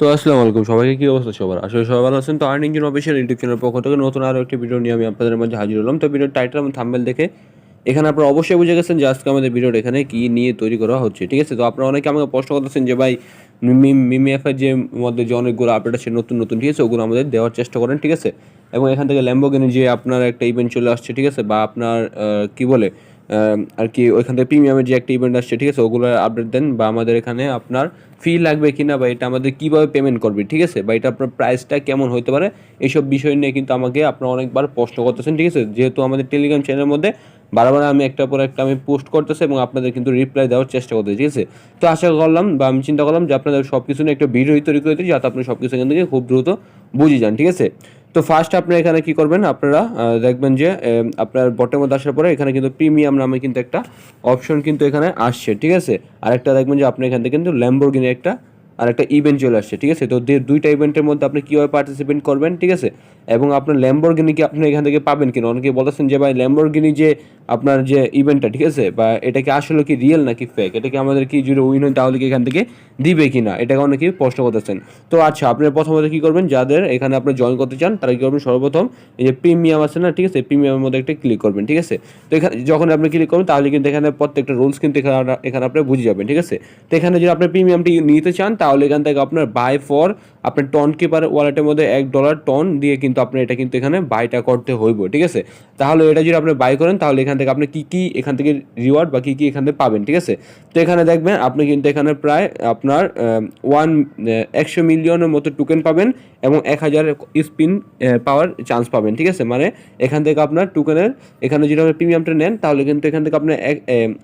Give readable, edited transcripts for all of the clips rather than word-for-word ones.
তো আসসালামু আলাইকুম সবাইকে, কি অবস্থা সবার? আসলে সবাই ভালো আছেন। তো earning engine official YouTube channel পক্ষ থেকে নতুন আরও একটি ভিডিও নিয়ে আমি আপনাদের মাঝে হাজির হলাম। তো ভিডিওর টাইটেল এবং থাম্বনেল দেখে এখানে আপনারা অবশ্যই বুঝে গেছেন যে আজকে আমাদের ভিডিওটা এখানে কী নিয়ে তৈরি করা হচ্ছে, ঠিক আছে? তো আপনারা অনেকে আমাকে প্রশ্ন করতেছেন যে ভাই মিমিএফআই যে মধ্যে যে অনেকগুলো আপডেট আছে নতুন নতুন, ঠিক আছে, ওগুলো আমাদের দেওয়ার চেষ্টা করেন, ঠিক আছে? এবং এখান থেকে ল্যাম্বোর্গিনি যে আপনার একটা ইভেন্ট চলে আসছে, ঠিক আছে, বা আপনার কী বলে আর কি ওইখান থেকে প্রিমিয়ামের যে একটা ইভেন্ট আসছে, ঠিক আছে, ওগুলোর আপডেট দেন, বা আমাদের এখানে আপনার ফি লাগবে কিনা, বা এটা আমাদের কীভাবে পেমেন্ট করবে, ঠিক আছে, বা এটা আপনার প্রাইসটা কেমন হতে পারে, এইসব বিষয় নিয়ে কিন্তু আমাকে আপনারা অনেকবার প্রশ্ন করতেছেন, ঠিক আছে? যেহেতু আমাদের টেলিগ্রাম চ্যানেলের মধ্যে বারবার আমি একটার পর একটা আমি পোস্ট করতেছি এবং আপনাদের কিন্তু রিপ্লাই দেওয়ার চেষ্টা করতেছি, ঠিক আছে? তো আশা করলাম বা আমি চিন্তা করলাম যে আপনাদের সব কিছু নিয়ে একটা ভিডিও তৈরি করে দিই, যাতে আপনি সব কিছু এখান থেকে খুব দ্রুত বুঝে যান, ঠিক আছে? তো ফার্স্ট আপনারা এখানে কী করবেন, আপনারা দেখবেন যে আপনার বটের মধ্যে আসার পরে এখানে কিন্তু প্রিমিয়াম নামে কিন্তু একটা অপশন কিন্তু এখানে আসছে, ঠিক আছে? আরেকটা দেখবেন যে আপনি এখান থেকে কিন্তু ল্যাম্বোর্গিনি একটা আর একটা ইভেন্ট চলে আসছে, ঠিক আছে? তো দুইটা ইভেন্টের মধ্যে আপনি কীভাবে পার্টিসিপেট করবেন, ঠিক আছে? এবং আপনার ল্যাম্বোর্গিনি কি আপনি এখান থেকে পাবেন কিনা, অনেকে বলতেছেন যে ভাই ল্যাম্বোর্গিনি যে আপনার যে ইভেন্টটা, ঠিক আছে, বা এটা কি আসলে কি রিয়েল নাকি ফেক, এটা কি আমাদের কি যদি উইন হয় তাহলে কি এখান থেকে দিবে কিনা, এটাকে অনেকেই প্রশ্ন করতেছেন। তো আচ্ছা, আপনারা প্রথমত কী করবেন, যাদের এখানে আপনি জয়েন করতে চান তারা কী করবেন, সর্বপ্রথম এই যে প্রিমিয়াম আছে না, ঠিক আছে, প্রিমিয়ামের মধ্যে একটা ক্লিক করবেন, ঠিক আছে? তো এখানে যখন আপনি ক্লিক করবেন তাহলে কিন্তু এখানে প্রত্যেকটা রুলস কিন্তু এখানে আপনি বুঝে যাবেন, ঠিক আছে? তো এখানে যদি আপনি প্রিমিয়ামটি নিতে চান তাহলে এখান থেকে আপনার বাই ফর আপনার টন কিপার ওয়ালেটের মধ্যে $1 টন দিয়ে কিন্তু আপনার এটা কিন্তু এখানে বাইটা করতে হইব, ঠিক আছে? তাহলে এটা যদি আপনি বাই করেন তাহলে এখান থেকে আপনি কী এখান থেকে রিওয়ার্ড বা কী এখান থেকে পাবেন, ঠিক আছে? তো এখানে দেখবেন আপনি কিন্তু এখানে প্রায় আপনার 100 মিলিয়নের মতো টোকেন পাবেন এবং 1000 স্পিন পাওয়ার চান্স পাবেন, ঠিক আছে? মানে এখান থেকে আপনার টোকেনের এখানে যদি আপনি প্রিমিয়ামটা নেন তাহলে কিন্তু এখান থেকে আপনি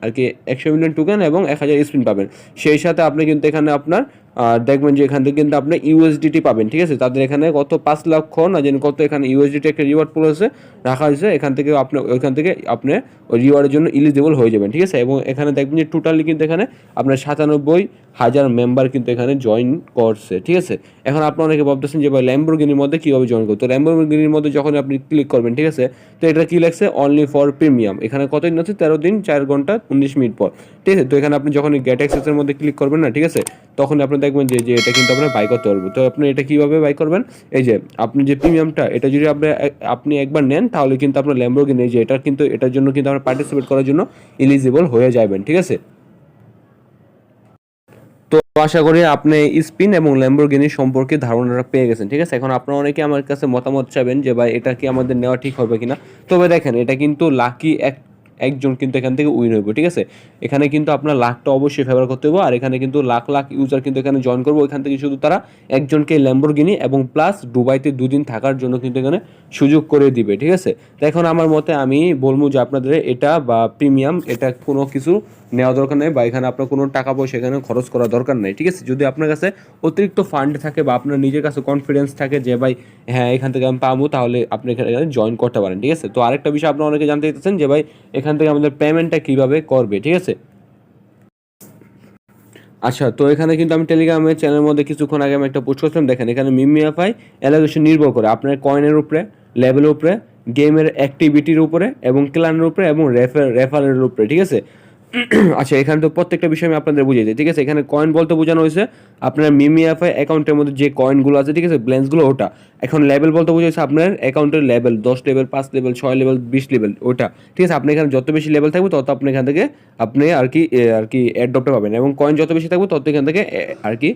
আর কি 100 মিলিয়ন টোকেন এবং 1000 স্পিন পাবেন। সেই সাথে আপনি কিন্তু এখানে আপনার দেখবেন যে এখান থেকে কিন্তু আপনি ইউএসডিটি পাবেন, ঠিক আছে? তাদের এখানে কত 5 লক্ষ না জানি কত এখানে ইউএসডিটি একটা রিওয়ার্ড পুল আছে রাখা হয়েছে, এখান থেকে ওইখান থেকে আপনি ওই রিওয়ার্ডের জন্য এলিজিবল হয়ে যাবেন, ঠিক আছে? এবং এখানে দেখবেন যে টোটালি কিন্তু এখানে আপনার 97,000 মেম্বার কিন্তু এখানে জয়েন করছে, ঠিক আছে? এখন আপনারা অনেকে ভাবতেছেন যে ভাই ল্যাম্বোর্গিনির মধ্যে কীভাবে জয়েন করতে, তো ল্যাম্বোর্গিনির মধ্যে যখন আপনি ক্লিক করবেন, ঠিক আছে, তো এটা কী লাগছে, অনলি ফর প্রিমিয়াম। এখানে কতদিন আছে, 13 দিন 4 ঘন্টা 19 মিনিট পর, ঠিক আছে? তো এখানে আপনি যখন গেট অ্যাক্সেসের মধ্যে ক্লিক করবেন না, ঠিক আছে, তখন আপনি দেখবেন যে এটা কিন্তু আপনার বাই করতে পারবো। তো আপনি এটা কীভাবে বাই করবেন, এই যে আপনি যে প্রিমিয়ামটা এটা যদি আপনি একবার নেন তাহলে কিন্তু আপনার ল্যাম্বোর্গিনি যে এটা কিন্তু এটার জন্য কিন্তু আপনার পার্টিসিপেট করার জন্য এলিজিবল হয়ে যাবেন, ঠিক আছে? তো আশা করি আপনি স্পিন এবং ল্যাম্বোর্গিনি সম্পর্কে ধারণাটা পেয়ে গেছেন, ঠিক আছে? এখন আপনারা অনেকে আমার কাছে মতামত চাবেন যে ভাই এটা কি আমাদের নেওয়া ঠিক হবে কিনা। তবে দেখেন, এটা কিন্তু লাকি একজন কিন্তু এখান থেকে উইন হইব, ঠিক আছে? এখানে কিন্তু আপনার লাকটা অবশ্যই ফেভার করতে হবে, আর এখানে কিন্তু লাখ লাখ ইউজার কিন্তু এখানে জয়েন করবো। এখান থেকে শুধু তারা একজনকে ল্যাম্বোর্গিনি এবং প্লাস দুবাইতে 2 দিন থাকার জন্য কিন্তু এখানে সুযোগ করে দিবে, ঠিক আছে? তো এখন আমার মতে আমি বলবো যে আপনাদের এটা বা প্রিমিয়াম এটা কোনো কিছু নেওয়া দরকার নেই, বা এখানে আপনার কোনো টাকা পয়সা এখানে খরচ করা দরকার নেই, ঠিক আছে? যদি আপনার কাছে অতিরিক্ত ফান্ড থাকে বা আপনার নিজের কাছে কনফিডেন্স থাকে যে ভাই হ্যাঁ এখান থেকে আমি পাবো, তাহলে আপনি এখানে জয়েন করতে পারেন, ঠিক আছে? তো আরেকটা বিষয় আপনারা অনেকে জানতে চাইতেছেন যে ভাই এখান থেকে আমাদের পেমেন্টটা কীভাবে করবে, ঠিক আছে? আচ্ছা, তো এখানে কিন্তু আমি টেলিগ্রামের চ্যানেলের মধ্যে কিছুক্ষণ আগে আমি একটা পোস্ট করছিলাম। দেখেন এখানে মিমিএফআই অ্যালোকেশন নির্ভর করে আপনার কয়েনের উপরে, লেভেলের উপরে, গেমের অ্যাক্টিভিটির উপরে এবং ক্লানের উপরে এবং রেফারের উপরে, ঠিক আছে? আচ্ছা, এখানে তো প্রত্যেকটা বিষয় আমি আপনাদের বুঝিয়ে দিই, ঠিক আছে? এখানে কয়েন বলতে বোঝানো হয়েছে আপনার মিমিএফআই অ্যাকাউন্টের মধ্যে যে কয়েনগুলো আছে, ঠিক আছে, ব্যালেন্সগুলো ওটা। এখন লেভেল বলতে বোঝাচ্ছে আপনার অ্যাকাউন্টের level 10 level, 5 level, 6 level, 20 level ওটা, ঠিক আছে? আপনি এখানে যত বেশি লেভেল থাকবে তত আপনি এখান থেকে আপনি আর কি এয়ারড্রপটা পাবেন, এবং কয়েন যত বেশি থাকবে তত এখান থেকে আর কি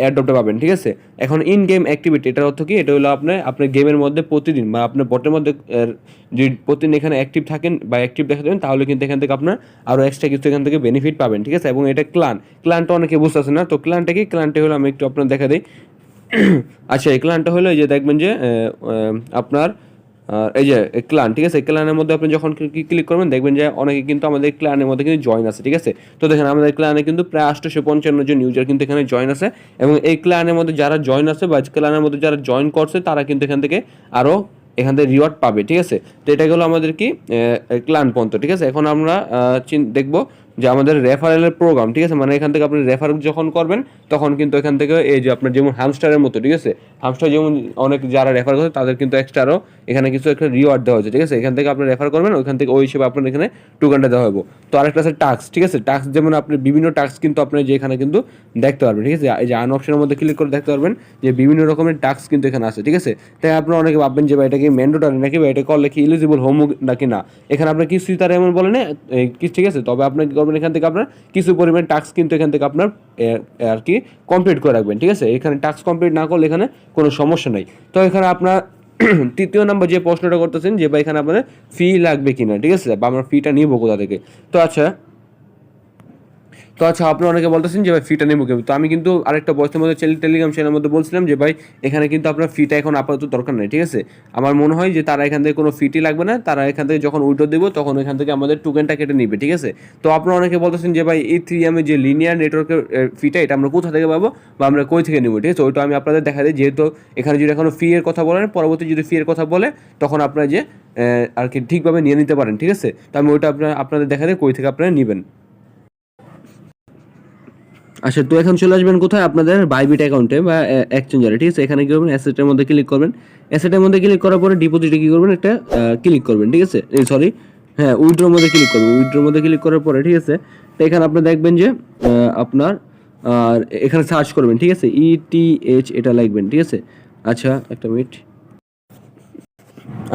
এয়ারড্রপটা পাবেন, ঠিক আছে? এখন ইন গেম অ্যাক্টিভিটি এটার অর্থ কি, এটা হলো আপনার গেমের মধ্যে প্রতিদিন বা আপনার বটের মধ্যে যদি প্রতিদিন এখানে অ্যাক্টিভ থাকেন বা অ্যাক্টিভ দেখা দেবেন তাহলে কিন্তু এখান থেকে আপনার আরও এক্সট্রা কিছু এখান থেকে বেনিফিট পাবেন, ঠিক আছে? এবং এটা ক্লানটা অনেকে বুঝতেছে না, তো ক্লানটা কি, ক্লানটা হলো আমি একটু আপনার দেখা দিই। আচ্ছা, এই ক্লানটা হলো এই যে দেখবেন যে আপনার এই যে ক্লান, ঠিক আছে? ক্লানের মধ্যে আপনি যখন ক্লিক করবেন দেখবেন যে অনেকে কিন্তু আমাদের ক্লানের মধ্যে কিন্তু জয়েন আছে, ঠিক আছে? তো দেখেন আমাদের ক্লানে কিন্তু প্রায় 855 জন ইউজার কিন্তু এখানে জয়েন আছে, এবং এই ক্লানের মধ্যে যারা জয়েন আছে বা ক্লানের মধ্যে যারা জয়েন করছে তারা কিন্তু এখান থেকে আরও এখান থেকে রিওয়ার্ড পাবে, ঠিক আছে? তো এটা গেলো আমাদের কি ক্লান পর্যন্ত, ঠিক আছে? এখন আমরা দেখবো যে আমাদের রেফারেলের প্রোগ্রাম, ঠিক আছে, মানে এখান থেকে আপনি রেফার যখন করবেন তখন কিন্তু এখান থেকে এই যে আপনার যেমন হামস্টারের মতো, ঠিক আছে, হামস্টার যেমন অনেক যারা রেফার করে তাদের কিন্তু এক্সট্রা আরও এখানে কিছু একটা রিওয়ার্ড দেওয়া হয়েছে, ঠিক আছে, এখান থেকে আপনি রেফার করবেন ওইখান থেকে ওই হিসেবে আপনার এখানে টোকেনটা দেওয়া হবে। তো আরেকটা আছে টাস্ক, ঠিক আছে, টাস্ক যেমন আপনি বিভিন্ন টাস্ক কিন্তু আপনি যে এখানে কিন্তু দেখতে পারবেন, ঠিক আছে, এই যে আন অপশনের মধ্যে ক্লিক করে দেখতে পারবেন যে বিভিন্ন রকমের টাস্ক কিন্তু এখানে আছে, ঠিক আছে। তাই আপনারা অনেকে ভাববেন যে ভাই এটা কি ম্যান্ডেটরি নাকি, বা এটা করলে কি এলিজিবল হোম নাকি না, এখানে আপনার কিছুই তারা এমন বলে না, ঠিক আছে। তবে আপনি কী করবেন, এখান থেকে আপনার কিছু পরিমাণ টাস্ক কিন্তু এখান থেকে আপনার আর কি কমপ্লিট করে রাখবেন, ঠিক আছে। এখানে টাস্ক কমপ্লিট না করলে এখানে কোনো সমস্যা নেই। তো এখানে আপনার তৃতীয় নাম্বার যে প্রশ্নটা করতেছেন যে ভাই এখানে আপনাদের ফি লাগবে কিনা, ঠিক আছে, বা আমরা ফিটা নিব কোথা থেকে। তো আচ্ছা আপনি অনেকে বলতেছেন যে ভাই ফিটা নেবো কেউ, তো আমি কিন্তু আরেকটা বয়সের মধ্যে টেলিগ্রাম চ্যানেলের মধ্যে বলছিলাম যে ভাই এখানে কিন্তু আপনার ফিটা এখন আপাতত দরকার নেই, ঠিক আছে। আমার মনে হয় যে তারা এখান থেকে কোনো ফিটি লাগবে না, তারা এখান থেকে যখন উইড্রো দেবো তখন এখান থেকে আমাদের টোকেনটা কেটে নিবে, ঠিক আছে। তো আপনারা অনেকে বলতেছেন যে ভাই ইথেরিয়ামের যে লিনিয়ার নেটওয়ার্কের ফিটা এটা আমরা কোথা থেকে পাবো বা আমরা কই থেকে নেবো, ঠিক আছে। ওইটা আমি আপনাদের দেখা দিই, যেহেতু এখানে যদি এখনো ফি এর কথা বলেন, পরবর্তী যদি ফি এর কথা বলে তখন আপনারা যে আর কি ঠিকভাবে নিয়ে নিতে পারেন, ঠিক আছে। তো আমি ওইটা আপনাদের দেখা দিই কই থেকে আপনারা নেবেন। আচ্ছা, তো এখন চলে আসবেন কোথায়, আপনাদের বাইবিট অ্যাকাউন্টে বা এক্সচেঞ্জারে, ঠিক আছে। এখানে কী করবেন, অ্যাসেটের মধ্যে ক্লিক করবেন। অ্যাসেটের মধ্যে ক্লিক করার পরে ডিপোজিটে কী করবেন, একটা ক্লিক করবেন, ঠিক আছে। সরি, হ্যাঁ, উইথড্রোর মধ্যে ক্লিক করবেন। উইথড্রোর মধ্যে ক্লিক করার পরে, ঠিক আছে, তো এখানে আপনি দেখবেন যে আপনার আর এখানে সার্চ করবেন, ঠিক আছে, ETH এটা লিখবেন, ঠিক আছে। আচ্ছা একটা মিনিট।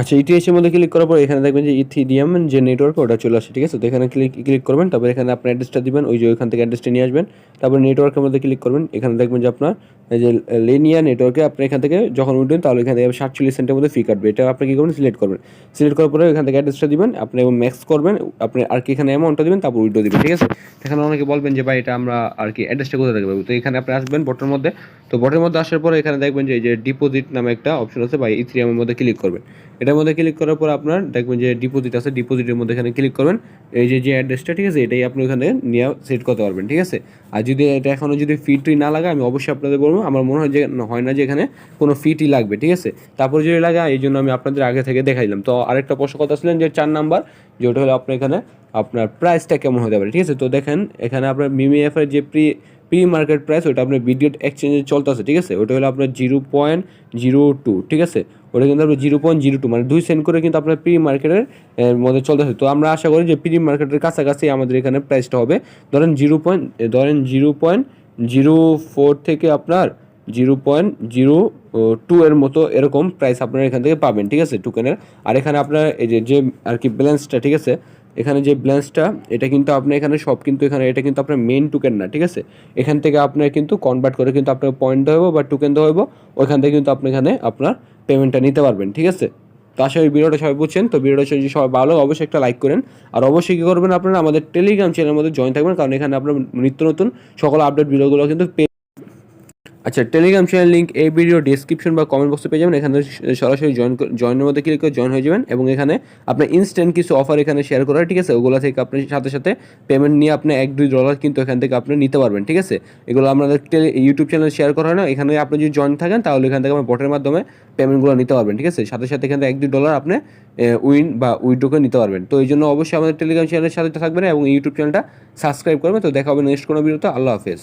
আচ্ছা, ETH এর মধ্যে ক্লিক করার পর এখানে দেখবেন যে ইথিরিয়াম যে নেটওয়ার্ক ওটা চলে আসে, ঠিক আছে। তো এখানে ক্লিক করবেন, তারপর এখানে আপনার অ্যাড্রেসটা দিবেন, ওই যে ওইখান থেকে অ্যাড্রেসটা নিয়ে আসবেন। তারপর নেটওয়ার্কের মধ্যে ক্লিক করবেন, এখানে দেখবেন যে আপনার এই যে লিনিয়ার নেটওয়ার্কে আপনি এখান থেকে যখন উঠবেন তাহলে এখান থেকে 47 সেন্টের মধ্যে ফি কাটবে, এটা আপনি কী করবেন, সিলেক্ট করবেন। সিলেক্ট করার পরে এখান থেকে অ্যাড্রেসটা দিবেন আপনি এবং ম্যাক্স করবেন, আপনি আর কি এখানে অ্যামাউন্টটা দিবেন, তারপর উইড্রো দিবেন, ঠিক আছে। এখানে অনেকে বলবেন যে ভাই এটা আমরা আর কি অ্যাড্রেসটা কোথায় থেকে পাবো, তো এখানে আপনি আসবেন বটের মধ্যে। তো বটের মধ্যে আসার পরে এখানে দেখবেন যে এই যে ডিপোজিট নামে একটা অপশন আছে বা ইথেরিয়ামের মধ্যে ক্লিক করবেন। এটার মধ্যে ক্লিক করার পর আপনার দেখবেন যে ডিপোজিট আছে, ডিপোজিটের মধ্যে এখানে ক্লিক করবেন। এই যে অ্যাড্রেসটা, ঠিক আছে, এটাই আপনি ওখানে নিয়ে সেট করতে পারবেন, ঠিক আছে। আর যদি এটা এখনও যদি ফি না লাগে আমি অবশ্যই আপনাদের বলবো, আমার মনে হয় যে হয় না যে এখানে কোনো ফি লাগবে, ঠিক আছে। তারপর যদি লাগে এই জন্য আমি আপনাদের আগে থেকে দেখাইলাম। তো আরেকটা প্রশ্ন কথা ছিলেন যে 4 নাম্বার, যে ওটা হলো আপনার এখানে আপনার প্রাইসটা কেমন হতে পারে, ঠিক আছে। তো দেখেন এখানে আপনার মিমিএফের যে প্রি মার্কেট প্রাইস ওটা আপনার বিডিও এক্সচেঞ্জে চলতেছে, ঠিক আছে। ওটা হলো আপনার 0.02, ঠিক আছে। ওটা কিন্তু আপনার 0.02 মানে 2 সেন্ট করে কিন্তু আপনার প্রি মার্কেটের মধ্যে চলতেছে। তো আমরা আশা করি যে প্রি মার্কেটের কাছাকাছি আমাদের এখানে প্রাইসটা হবে। ধরেন 0.04 থেকে আপনার 0.02 এর মতো এরকম প্রাইস আপনারা এখান থেকে পাবেন, ঠিক আছে, টোকেনের। আর এখানে আপনার এই যে আর কি ব্যালেন্সটা, ঠিক আছে, এখানে যে ব্যালেন্সটা এটা কিন্তু আপনি এখানে সব কিন্তু এখানে এটা কিন্তু আপনার মেইন টোকেন না, ঠিক আছে। এখান থেকে আপনার কিন্তু কনভার্ট করে কিন্তু আপনার পয়েন্ট দেওয়া হবে বা টোকেন দেওয়া হবে, ওইখান থেকে কিন্তু আপনি এখানে আপনার পেমেন্টটা নিতে পারবেন, ঠিক আছে। তো আশা করি ভিডিওটা সবাই বুঝছেন। তো ভিডিওটা যদি সবাই ভালো অবশ্যই একটা লাইক করেন, আর অবশ্যই কী করবেন আপনারা আমাদের টেলিগ্রাম চ্যানেলের মধ্যে জয়েন থাকবেন, কারণ এখানে আপনার নিত্য নতুন সকল আপডেট ভিডিওগুলো কিন্তু আচ্ছা, টেলিগ্রাম চ্যানেল লিঙ্ক এই ভিডিও ডিসক্রিপশন বা কমেন্ট বক্সে পেয়ে যাবেন। এখানে সরাসরি জয়েনের মধ্যে ক্লিক করে জয়েন হয়ে যাবেন, এবং এখানে আপনার ইনস্ট্যান্ট কিছু অফার এখানে শেয়ার করার, ঠিক আছে, ওগুলো থেকে আপনি সাথে সাথে পেমেন্ট নিয়ে আপনি $1-2 কিন্তু এখান থেকে আপনি নিতে পারবেন, ঠিক আছে। এগুলো আমাদের ইউটিউব চ্যানেলে শেয়ার করা হয় না, এখানে আপনি যদি জয়েন থাকেন তাহলে এখান থেকে আপনার বটের মাধ্যমে পেমেন্টগুলো নিতে পারবেন, ঠিক আছে। সাথে সাথে এখান থেকে $1-2 আপনি উইথড্র করে নিতে পারবেন। তো এই জন্য অবশ্যই আমাদের টেলিগ্রাম চ্যানেলের সাথে থাকবেন এবং ইউটিউব চ্যানেলটা সাবস্ক্রাইব করবেন। তো দেখা হবে নেক্সট কোনো ভিডিওতে। আল্লাহ হাফেজ।